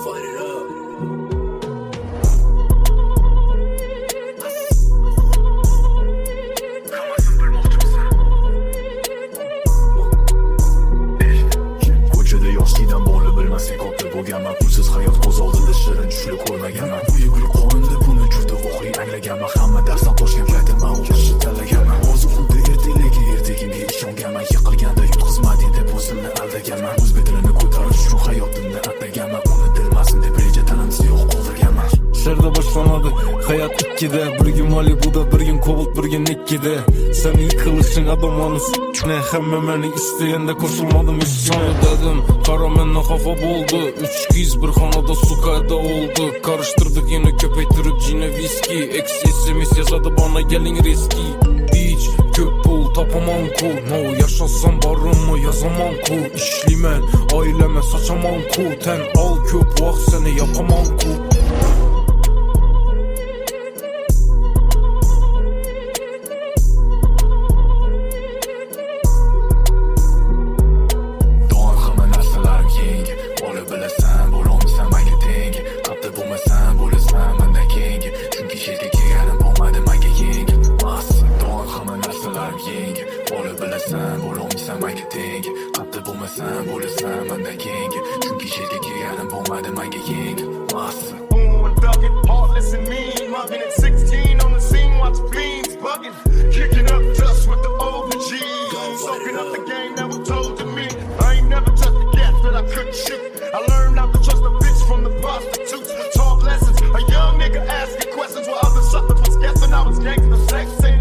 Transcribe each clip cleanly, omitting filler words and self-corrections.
fight it up. Ko'chada yoshlikdan boli bilmaslik katta bo'lganman. Pulsiz hayot ko'z oldida shirin tushlik ko'rmaganman. Bu yugurik qonimda buni juda voqea anglaganman. Hamma darsdan qochgan paytimda o'qishni tanlaganman. Hozir xuddi ertagimga ishonganman. Yiqilganda yutqizmading deb o'zimni aldaganman. O'zbek tilini ko'tarish uchun hayotimni atlaganman. Uni dilmasin deb reja tanamda yo'q qoldirganman. Sharda boshlanadi hayot ikkida, bir kun Malibuda, bir kun Cobalt, bir kun Nikkida. Seni yıkılışın adamlarını s***ne, hamma meni istaganda qo'shilmadim isyona dedim. Qara mendan xafa bo'ldi, 3 qiz bir xonada sukada oldu. Karıştırdık yine köpeytirib jina viski. SMS yazadi bana geling riski. Bitch ko'p pul topaman ku, no yashasam borimni yozaman ku. Ishlayman oilama sochaman ku, tan ol ko'p vaqt seni yopaman ku. Bo'lolmaysan menga teng, qattiq bo'lmasam bo'lasan mendan keyingi. Chunki sherga kelganim bo'lmadi menga yeng. Massa and thugging, heartless and mean, mugging at 16 on the scene, watch fiends bugging, kicking up dust with the OG, soaking up the game that was told to me. I ain't never touched a gas that I couldn't shoot. I learned not to trust a bitch from the prostitutes. Taught lessons, a young nigga asking questions while other suckers was guessing I was gangster sexy.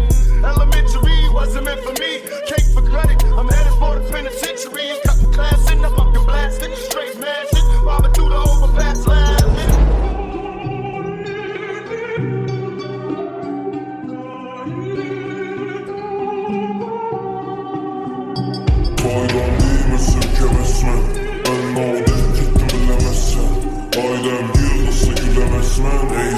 Elementary wasn't meant for me. Cake for credit, I'm headed for the penitentiary. And cut the class in the fucking blasting, straight smashing, bobbing through the overpass laughing. Bayram değmesin kemesmen, ben ne oldu gittim bilemezsen. Ailem yığılırsa gülemezmen.